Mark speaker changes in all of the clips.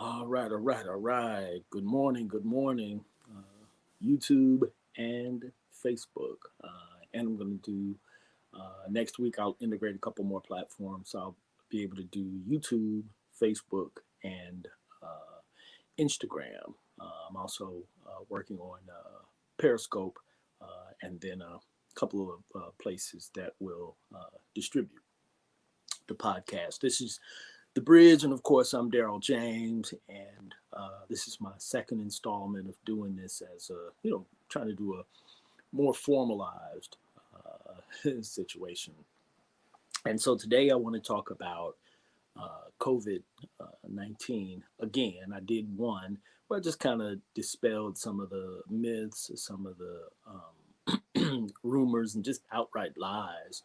Speaker 1: All right. Good morning, YouTube and Facebook. And I'm going to do next week. I'll integrate a couple more platforms. So I'll be able to do YouTube, Facebook, and Instagram. I'm also working on Periscope, and then a couple of places that will distribute the podcast. This is The Bridge, and of course, I'm Daryl James, and this is my second installment of doing this as a, trying to do a more formalized situation. And so today I want to talk about COVID 19. Again, I did one where I just kind of dispelled some of the myths, some of the rumors, and just outright lies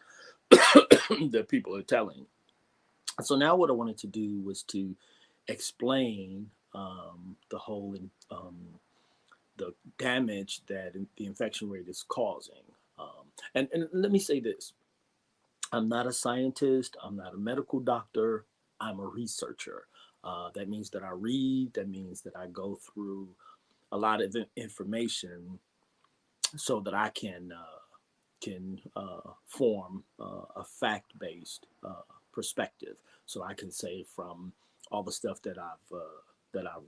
Speaker 1: that people are telling. So now what I wanted to do was to explain the whole the damage that the infection rate is causing. And let me say this: I'm not a scientist. I'm not a medical doctor. I'm a researcher. That means that I read. That means that I go through a lot of information so that I can form a fact based perspective. So I can say from all the stuff that I've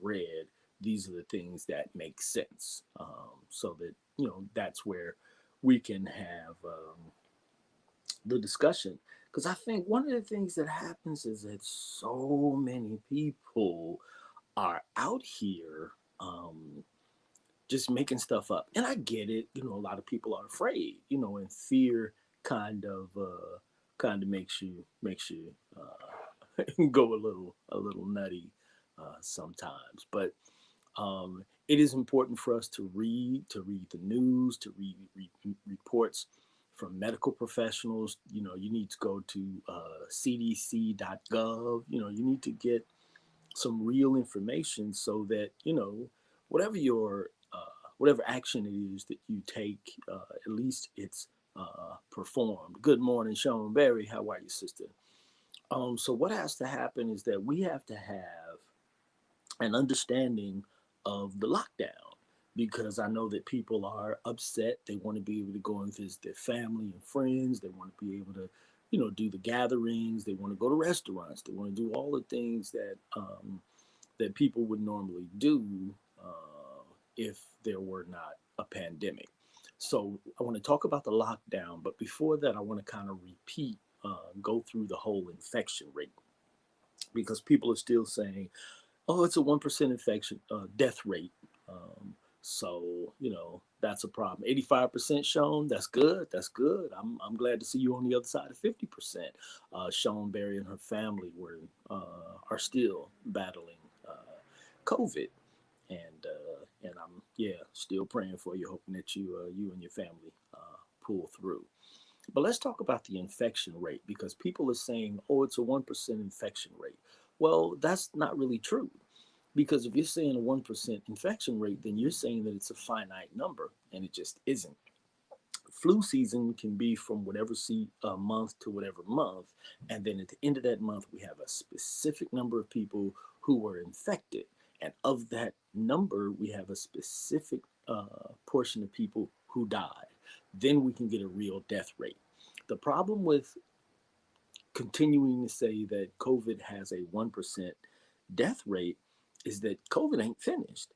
Speaker 1: read, these are the things that make sense. So that that's where we can have the discussion. Because I think one of the things that happens is that so many people are out here just making stuff up. And I get it. A lot of people are afraid. And fear kind of makes you go a little nutty sometimes. But it is important for us to read the news, to read reports from medical professionals. You need to go to cdc.gov. You need to get some real information so that whatever your whatever action it is that you take, at least it's performed. Good morning, Sean Berry. How are you, sister? So what has to happen is that we have to have an understanding of the lockdown, because I know that people are upset. They want to be able to go and visit their family and friends. They want to be able to, do the gatherings. They want to go to restaurants. They want to do all the things that people would normally do if there were not a pandemic. So I want to talk about the lockdown, but before that, I want to kind of go through the whole infection rate, because people are still saying, "Oh, it's a 1% infection death rate." So that's a problem. 85% shown. That's good. That's good. I'm glad to see you on the other side of 50%. Sean Berry and her family are still battling COVID, and I'm still praying for you, hoping that you and your family pull through. But let's talk about the infection rate, because people are saying, "Oh, it's a 1% infection rate." Well, that's not really true, because if you're saying a 1% infection rate, then you're saying that it's a finite number, and it just isn't. Flu season can be from whatever month to whatever month, and then at the end of that month, we have a specific number of people who were infected, and of that number, we have a specific portion of people who died. Then we can get a real death rate. The problem with continuing to say that COVID has a 1% death rate is that COVID ain't finished.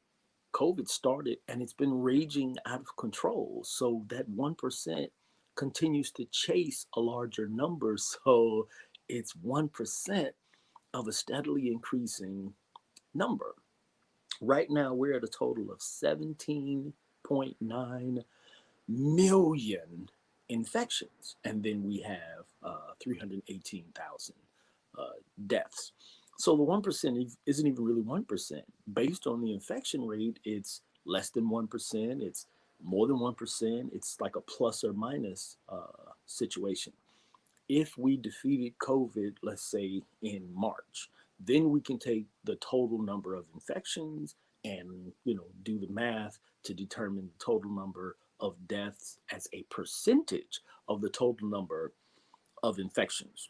Speaker 1: COVID started and it's been raging out of control. So that 1% continues to chase a larger number. So it's 1% of a steadily increasing number. Right now, we're at a total of 17.9 million infections. And then we have 318,000 deaths. So the 1% isn't even really 1%. Based on the infection rate, it's less than 1%. It's more than 1%. It's like a plus or minus situation. If we defeated COVID, let's say in March, then we can take the total number of infections and do the math to determine the total number of deaths as a percentage of the total number of infections,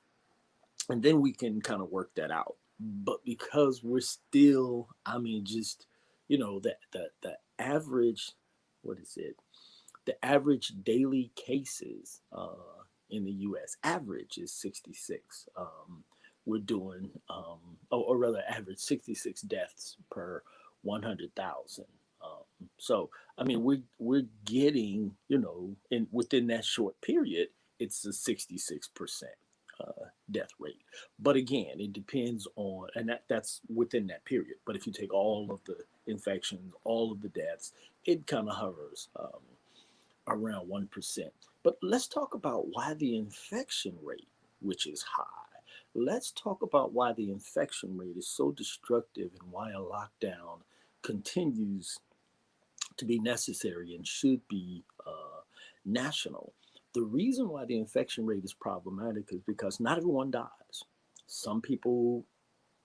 Speaker 1: and then we can kind of work that out. But because we're still, I mean, just, the average, what is it? The average daily cases in the U.S. average is 66. We're doing, or rather, average 66 deaths per 100,000. So, I mean, we're getting, in within that short period, it's a 66% death rate. But again, it depends on, and that's within that period. But if you take all of the infections, all of the deaths, it kind of hovers around 1%. But let's talk about why the infection rate, which is high, let's talk about why the infection rate is so destructive and why a lockdown continues to be necessary and should be national. The reason why the infection rate is problematic is because not everyone dies. Some people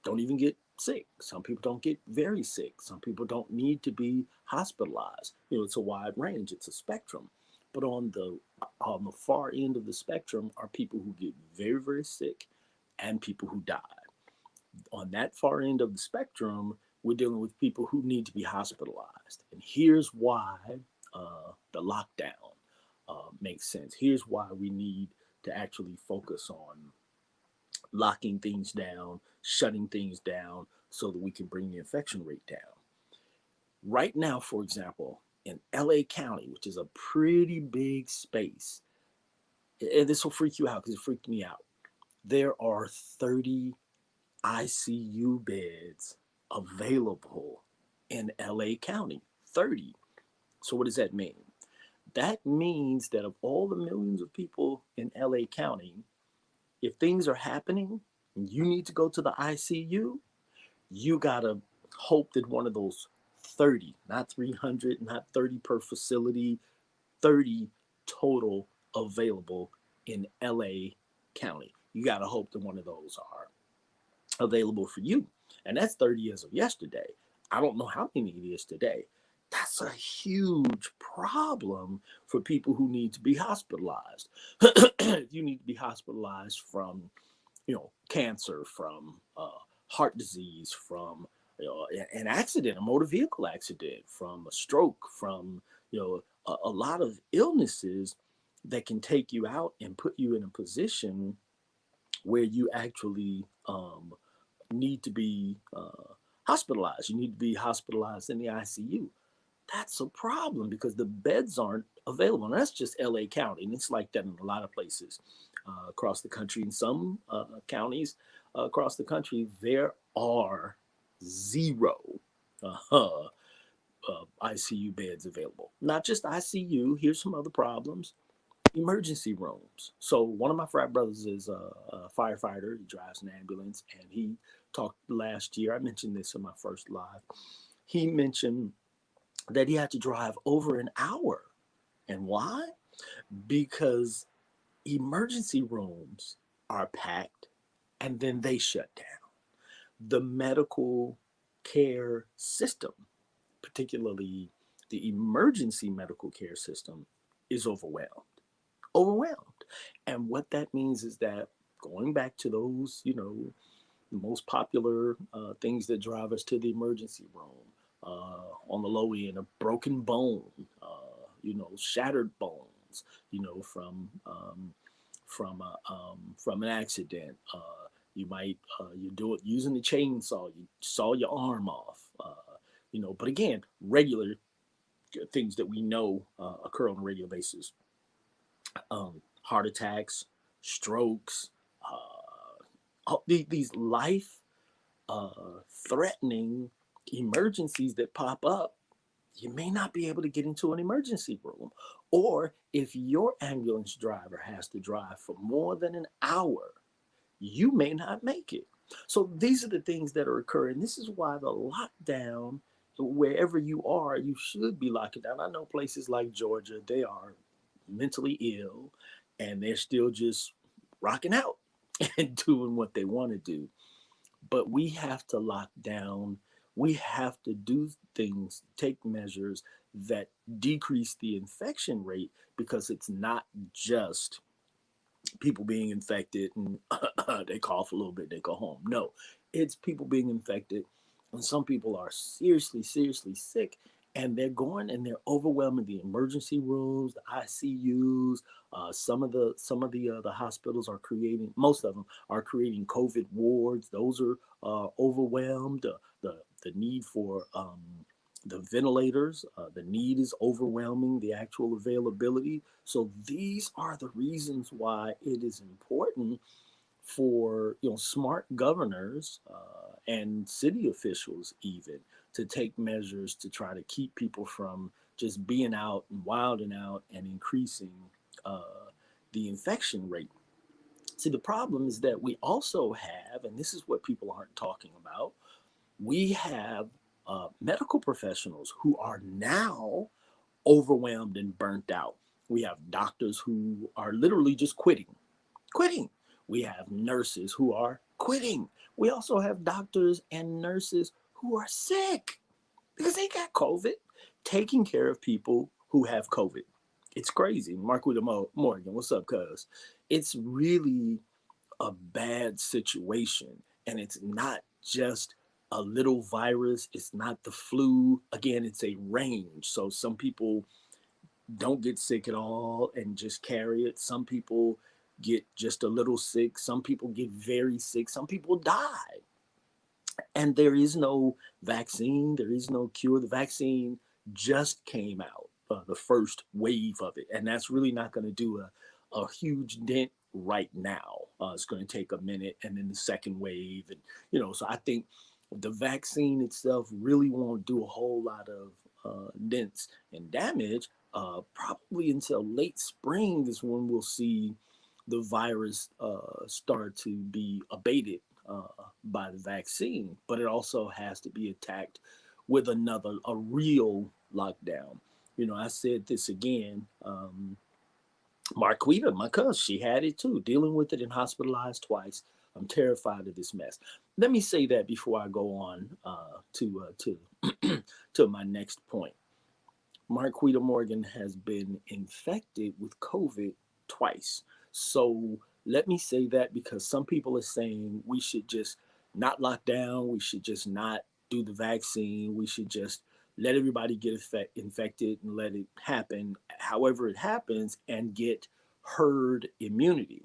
Speaker 1: don't even get sick. Some people don't get very sick. Some people don't need to be hospitalized. It's a wide range. It's a spectrum. But on the far end of the spectrum are people who get very, very sick and people who die. On that far end of the spectrum, we're dealing with people who need to be hospitalized. And here's why the lockdown makes sense. Here's why we need to actually focus on locking things down, shutting things down so that we can bring the infection rate down. Right now, for example, in LA County, which is a pretty big space, and this will freak you out because it freaked me out. There are 30 ICU beds available in LA County. 30. So, what does that mean? That means that of all the millions of people in LA County, if things are happening and you need to go to the ICU, you gotta hope that one of those 30, not 300, not 30 per facility, 30 total available in LA County. You gotta hope that one of those are available for you. And that's 30 as of yesterday. I don't know how many it is today. That's a huge problem for people who need to be hospitalized. You need to be hospitalized from, cancer, from heart disease, from an accident, a motor vehicle accident, from a stroke, from a lot of illnesses that can take you out and put you in a position where you actually need to be hospitalized. You need to be hospitalized in the ICU. That's a problem because the beds aren't available. And that's just LA County. And it's like that in a lot of places across the country. In some counties across the country, there are zero uh, ICU beds available. Not just ICU, here's some other problems: emergency rooms. So one of my frat brothers is a firefighter. He drives an ambulance, and he talked last year. I mentioned this in my first live. He mentioned that he had to drive over an hour. And why? Because emergency rooms are packed and then they shut down. The medical care system, particularly the emergency medical care system, is overwhelmed. Overwhelmed. And what that means is that, going back to those, the most popular things that drive us to the emergency room, on the low end, a broken bone, shattered bones, from an accident. You might you do it using the chainsaw. You saw your arm off. But again, regular things that we know occur on a regular basis: heart attacks, strokes, these life threatening emergencies that pop up. You may not be able to get into an emergency room. Or if your ambulance driver has to drive for more than an hour, you may not make it. So these are the things that are occurring. This is why the lockdown, wherever you are, you should be locking down. I know places like Georgia, they are mentally ill and they're still just rocking out and doing what they want to do. But we have to lock down. We have to do things, take measures that decrease the infection rate, because it's not just people being infected and they cough a little bit, they go home. No, it's people being infected, and some people are seriously, seriously sick, and they're going and they're overwhelming the emergency rooms, the ICUs. Some of the hospitals are creating, most of them are creating COVID wards. Those are overwhelmed. The need for the ventilators, the need is overwhelming the actual availability. So these are the reasons why it is important for smart governors and city officials even to take measures to try to keep people from just being out and wilding out and increasing uh, the infection rate. See, the problem is that we also have, and this is what people aren't talking about, we have medical professionals who are now overwhelmed and burnt out. We have doctors who are literally just quitting. We have nurses who are quitting. We also have doctors and nurses who are sick because they got COVID, taking care of people who have COVID. It's crazy. Marquita Morgan, what's up, cuz? It's really a bad situation. And it's not just a little virus, it's not the flu. Again, it's a range. So some people don't get sick at all and just carry it. Some people get just a little sick. Some people get very sick. Some people die. And there is no vaccine, there is no cure. The vaccine just came out, the first wave of it. And that's really not going to do a huge dent right now. It's going to take a minute and then the second wave. And, so I think the vaccine itself really won't do a whole lot of dents and damage. Probably until late spring is when we'll see the virus start to be abated uh, by the vaccine, but it also has to be attacked with a real lockdown. I said this again. Marquita, my cousin, she had it too, dealing with it and hospitalized twice. I'm terrified of this mess. Let me say that before I go on to to my next point. Marquita Morgan has been infected with COVID twice. So let me say that because some people are saying we should just not lock down, we should just not do the vaccine, we should just let everybody get infected and let it happen however it happens and get herd immunity.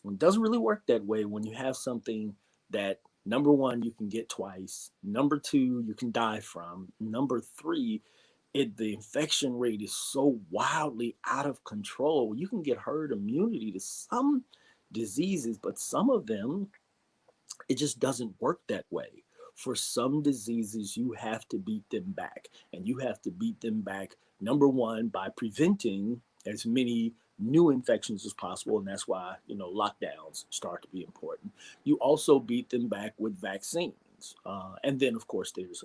Speaker 1: It doesn't really work that way when you have something that, number one, you can get twice, number two, you can die from, number three, the infection rate is so wildly out of control. You can get herd immunity to some diseases, but some of them, it just doesn't work that way. For some diseases, you have to beat them back, and you have to beat them back, number one, by preventing as many new infections as possible, and that's why lockdowns start to be important. You also beat them back with vaccines, and then of course there's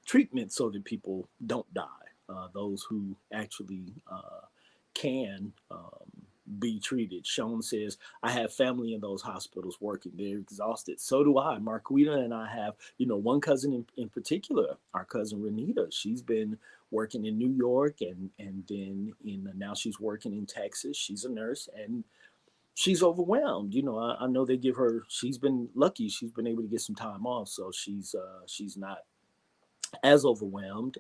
Speaker 1: treatment so that people don't die. Those who actually can be treated. Sean says, I have family in those hospitals working. They're exhausted. So do I. Marquita and I have, one cousin in particular, our cousin Renita. She's been working in New York and then now she's working in Texas. She's a nurse and she's overwhelmed. I know they give her, she's been lucky. She's been able to get some time off. So she's not as overwhelmed.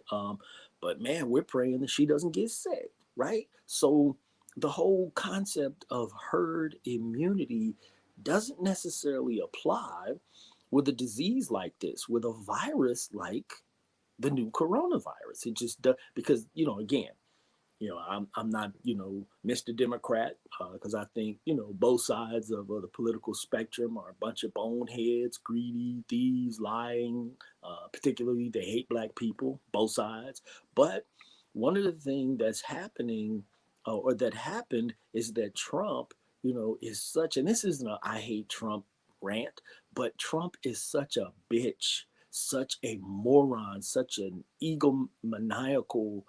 Speaker 1: But man, we're praying that she doesn't get sick, right? So the whole concept of herd immunity doesn't necessarily apply with a disease like this, with a virus like the new coronavirus. It just does because again, I'm not, Mr. Democrat, because I think, both sides of the political spectrum are a bunch of boneheads, greedy, thieves, lying. Particularly, they hate black people, both sides. But one of the things that's happening, or that happened, is that Trump, is such, and this isn't a I hate Trump rant, but Trump is such a bitch, such a moron, such an egomaniacal,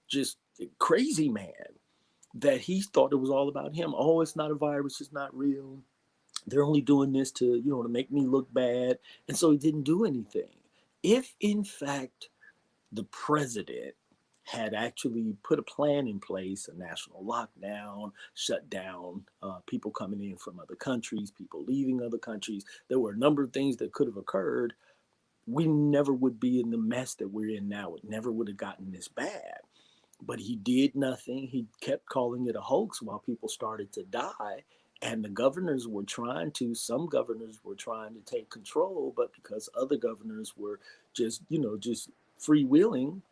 Speaker 1: just crazy man that he thought it was all about him. Oh, it's not a virus, it's not real. They're only doing this to, to make me look bad. And so he didn't do anything. If in fact the president had actually put a plan in place, a national lockdown, shut down people coming in from other countries, people leaving other countries. There were a number of things that could have occurred. We never would be in the mess that we're in now. It never would have gotten this bad. But he did nothing. He kept calling it a hoax while people started to die. And the governors were trying to, some governors were trying to take control, but because other governors were just freewheeling,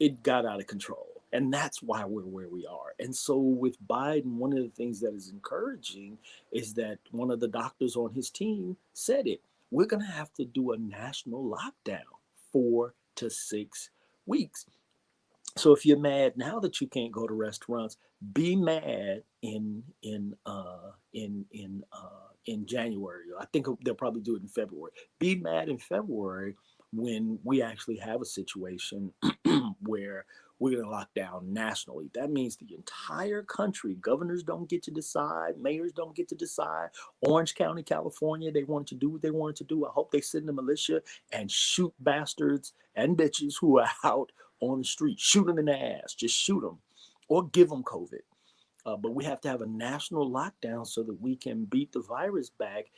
Speaker 1: it got out of control. And that's why we're where we are. And so with Biden, one of the things that is encouraging is that one of the doctors on his team said it. We're going to have to do a national lockdown 4 to 6 weeks. So if you're mad now that you can't go to restaurants, be mad in January. I think they'll probably do it in February. Be mad in February when we actually have a situation where we're going to lock down nationally. That means the entire country, governors don't get to decide, mayors don't get to decide. Orange County, California, they wanted to do what they wanted to do. I hope they send the militia and shoot bastards and bitches who are out on the street. Shoot them in the ass. Just shoot them or give them COVID. But we have to have a national lockdown so that we can beat the virus back.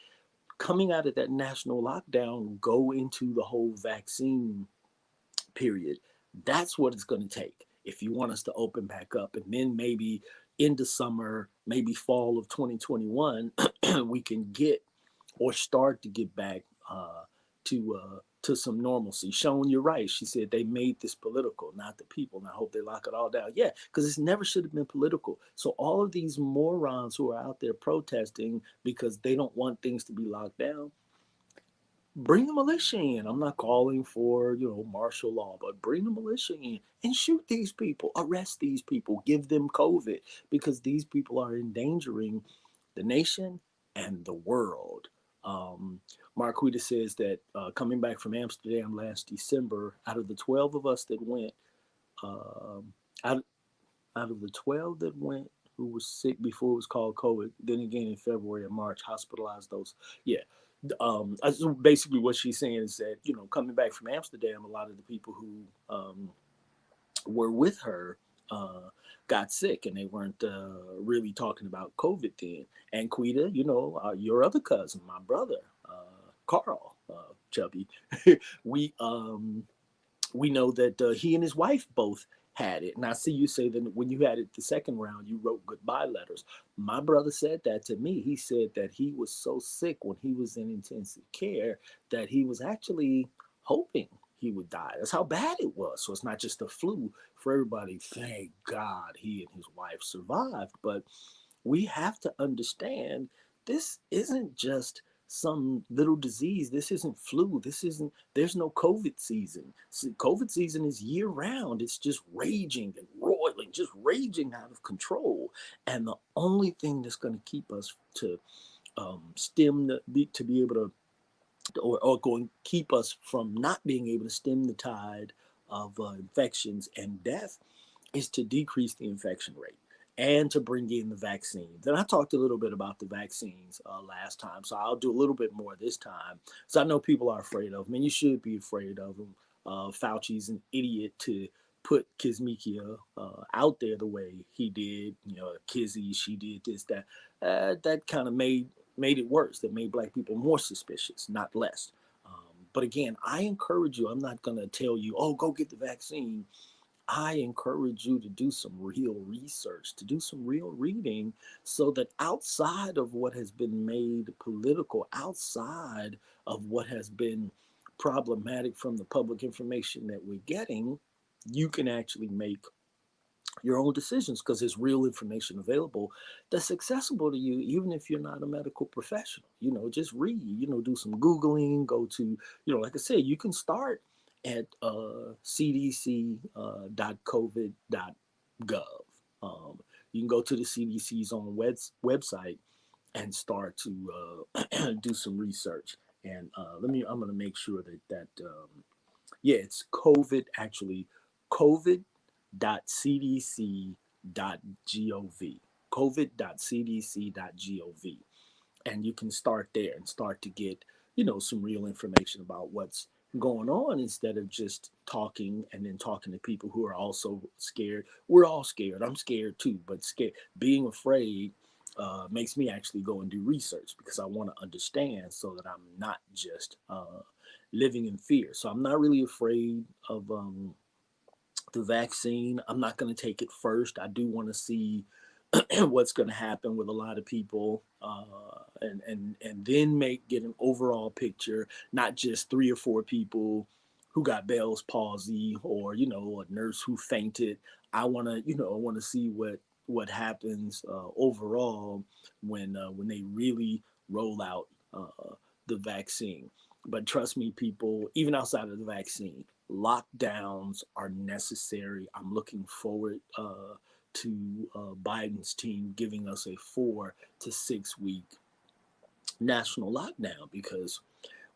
Speaker 1: Coming out of that national lockdown, go into the whole vaccine period. That's what it's going to take if you want us to open back up. And then maybe into summer, maybe fall of 2021, we can get or start to get back to some normalcy. Sean, you're right. She said they made this political, not the people. And I hope they lock it all down. Yeah, because it never should have been political. So all of these morons who are out there protesting because they don't want things to be locked down, bring the militia in. I'm not calling for, martial law, but bring the militia in and shoot these people, arrest these people, give them COVID, because these people are endangering the nation and the world. Marquita says that coming back from Amsterdam last December, out of the 12 of us that went, out, out of the 12 that went who was sick before it was called COVID, then again in February and March, hospitalized those. Yeah. Basically what she's saying is that, coming back from Amsterdam, a lot of the people who were with her got sick, and they weren't really talking about COVID then. And Quita, your other cousin, my brother, Carl Chubby, we we know that he and his wife both had it. And I see you say that when you had it the second round, you wrote goodbye letters. My brother said that to me. He said that he was so sick when he was in intensive care that he was actually hoping he would die. That's how bad it was. So it's not just a flu for everybody. Thank God he and his wife survived. But we have to understand this isn't just some little disease. This isn't flu. There's no COVID season. COVID season is year round. It's just raging and roiling, just raging out of control. And the only thing that's going to keep us to to be able to, or going to keep us from not being able to stem the tide of infections and death is to decrease the infection rate and to bring in the vaccines. And I talked a little bit about the vaccines last time, so I'll do a little bit more this time. So I know people are afraid of them, and you should be afraid of them. Fauci's an idiot to put Kizzmekia out there the way he did. Kizzy, she did this, that. That kind of made it worse. That made black people more suspicious, not less. But again, I encourage you. I'm not going to tell you, oh, go get the vaccine. I encourage you to do some real research, to do some real reading, so that outside of what has been made political, outside of what has been problematic from the public information that we're getting, you can actually make your own decisions because there's real information available that's accessible to you, even if you're not a medical professional. Just read, do some Googling, go to, like I said, you can start at cdc.covid.gov. You can go to the CDC's own website and start to do some research. And I'm going to make sure yeah, it's COVID, actually, covid.cdc.gov, covid.cdc.gov. And you can start there and start to get, some real information about what's going on instead of just talking and then talking to people who are also scared. We're all scared. I'm scared too, but scared, being afraid makes me actually go and do research because I want to understand so that I'm not just living in fear. So I'm not really afraid of the vaccine. I'm not going to take it first. I do want to see what's going to happen with a lot of people, and then get an overall picture, not just 3 or 4 people who got Bell's palsy or a nurse who fainted. I want to see what happens overall when they really roll out the vaccine. But trust me, people, even outside of the vaccine, lockdowns are necessary. I'm looking forward to Biden's team giving us a 4 to 6 week national lockdown because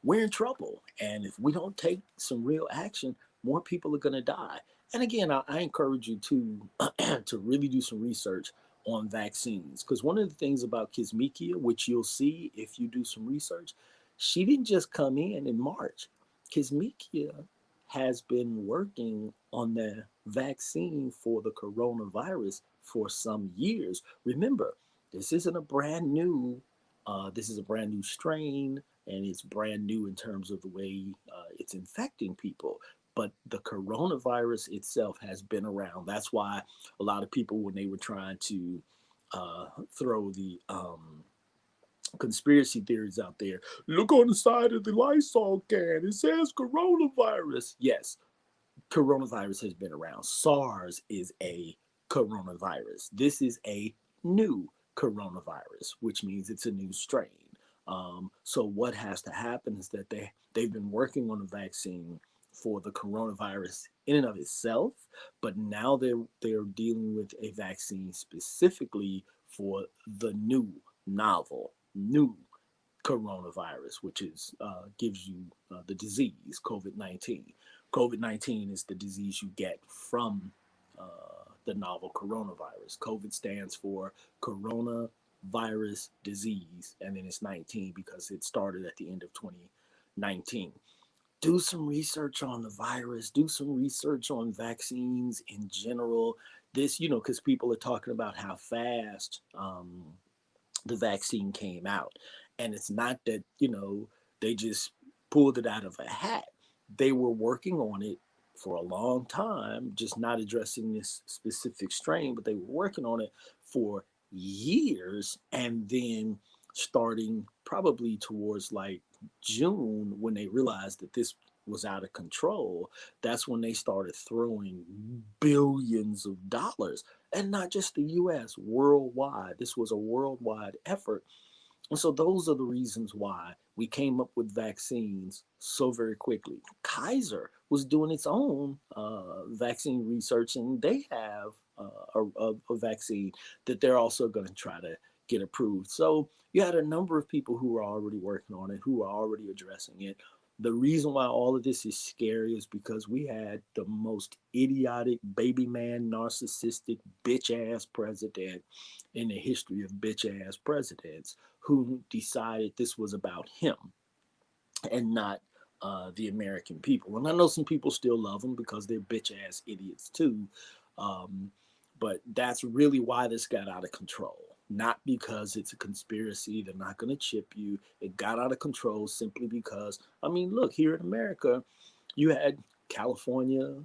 Speaker 1: we're in trouble. And if we don't take some real action, more people are going to die. And again, I encourage you to to really do some research on vaccines because one of the things about Kizzmekia, which you'll see if you do some research, she didn't just come in March. Kizzmekia has been working on the vaccine for the coronavirus for some years. Remember, this isn't a brand new. This is a brand new strain and it's brand new in terms of the way it's infecting people. But the coronavirus itself has been around. That's why a lot of people, when they were trying to throw the conspiracy theories out there, look on the side of the Lysol can, it says coronavirus. Yes, coronavirus has been around. SARS is a coronavirus. This is a new coronavirus, which means it's a new strain. So what has to happen is that they've been working on a vaccine for the coronavirus in and of itself, but now they're dealing with a vaccine specifically for the novel new coronavirus, which is gives you the disease COVID-19. COVID-19 is the disease you get from the novel coronavirus. COVID stands for coronavirus disease, and then it's 19 because it started at the end of 2019. Do some research on the virus, do some research on vaccines in general. This, because people are talking about how fast the vaccine came out. And it's not that, they just pulled it out of a hat. They were working on it for a long time, just not addressing this specific strain, but they were working on it for years. And then starting probably towards like June, when they realized that this was out of control, that's when they started throwing billions of dollars, and not just the US, worldwide. This was a worldwide effort. And so those are the reasons why we came up with vaccines so very quickly. Kaiser was doing its own vaccine research, and they have a vaccine that they're also going to try to get approved. So you had a number of people who are already working on it, who are already addressing it. The reason why all of this is scary is because we had the most idiotic, baby man, narcissistic, bitch ass president in the history of bitch ass presidents who decided this was about him and not the American people. And I know some people still love him because they're bitch ass idiots too. Um, but that's really why this got out of control. Not because it's a conspiracy, they're not going to chip you. It got out of control simply because, I mean, look, here in America, you had California,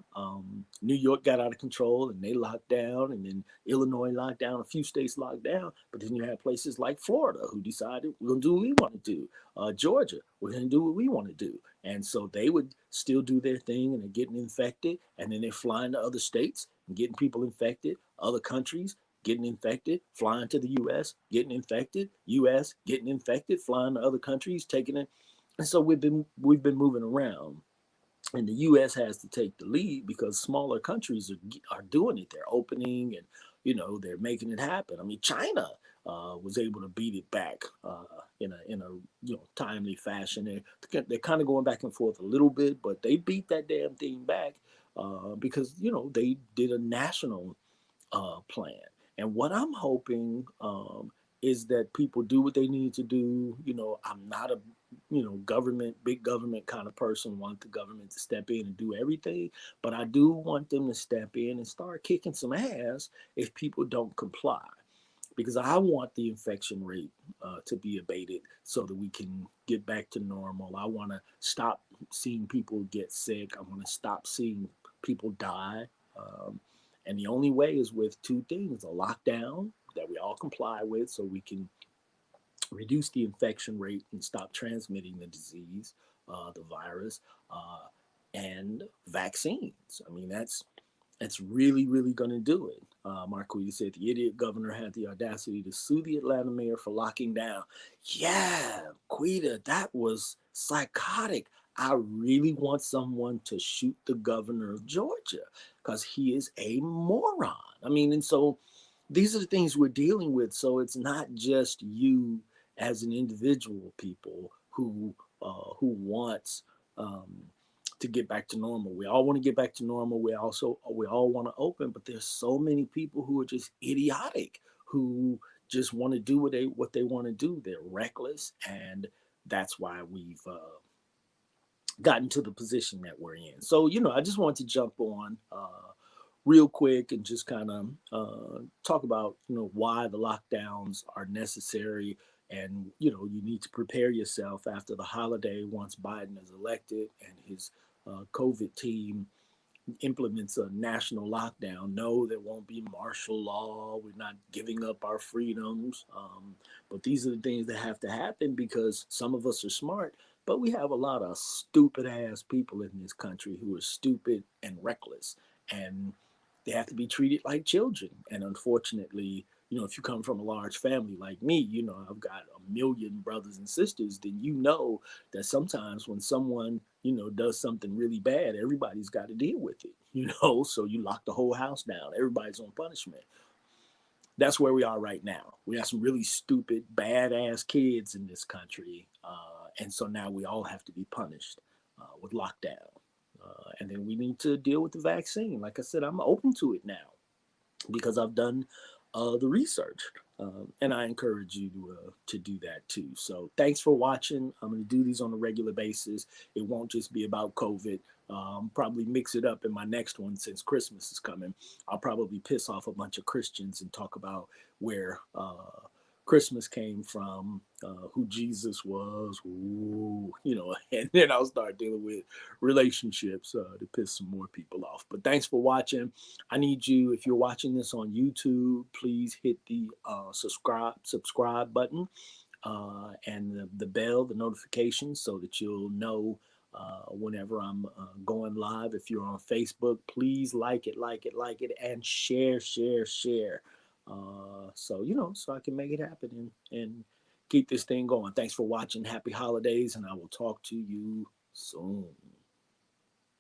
Speaker 1: New York got out of control and they locked down, and then Illinois locked down, a few states locked down. But then you had places like Florida who decided we're gonna do what we want to do. Georgia, we're gonna do what we want to do, and so they would still do their thing, and they're getting infected, and then they're flying to other states and getting people infected, other countries getting infected, flying to the U.S., getting infected, U.S. getting infected, flying to other countries, taking it, and so we've been moving around, and the U.S. has to take the lead because smaller countries are doing it. They're opening, and they're making it happen. I mean, China was able to beat it back in a timely fashion. They're kind of going back and forth a little bit, but they beat that damn thing back because they did a national plan. And what I'm hoping is that people do what they need to do. I'm not a big government kind of person. Want the government to step in and do everything, but I do want them to step in and start kicking some ass if people don't comply, because I want the infection rate to be abated so that we can get back to normal. I want to stop seeing people get sick. I want to stop seeing people die. Um, and the only way is with two things: a lockdown that we all comply with so we can reduce the infection rate and stop transmitting the disease, the virus, uh, and vaccines. I mean, that's really, really going to do it. Marquita said the idiot governor had the audacity to sue the Atlanta mayor for locking down. Yeah, Quita, that was psychotic. I really want someone to shoot the governor of Georgia because he is a moron. I mean, and so these are the things we're dealing with. So it's not just you as an individual, people who wants um, to get back to normal. We all want to get back to normal. We all want to open, but there's so many people who are just idiotic, who just want to do what they want to do. They're reckless, and that's why we've gotten to the position that we're in. So, I just want to jump on real quick and just kind of talk about, why the lockdowns are necessary. And, you need to prepare yourself after the holiday once Biden is elected and his COVID team implements a national lockdown. No, there won't be martial law. We're not giving up our freedoms. But these are the things that have to happen because some of us are smart, but we have a lot of stupid ass people in this country who are stupid and reckless. And they have to be treated like children. And unfortunately, if you come from a large family like me, I've got a million brothers and sisters, then that sometimes when someone, does something really bad, everybody's got to deal with it. So you lock the whole house down, everybody's on punishment. That's where we are right now. We have some really stupid, badass kids in this country. And so now we all have to be punished with lockdown. And then we need to deal with the vaccine. Like I said, I'm open to it now because I've done the research, and I encourage you to do that too. So thanks for watching. I'm going to do these on a regular basis. It won't just be about COVID. Probably mix it up in my next one since Christmas is coming. I'll probably piss off a bunch of Christians and talk about where Christmas came from, who Jesus was, and then I'll start dealing with relationships to piss some more people off. But thanks for watching. I need you, if you're watching this on YouTube, please hit the subscribe button and the bell, the notifications, so that you'll know whenever I'm going live. If you're on Facebook, please like it, and share. So I can make it happen and keep this thing going. Thanks for watching. Happy holidays, and I will talk to you soon.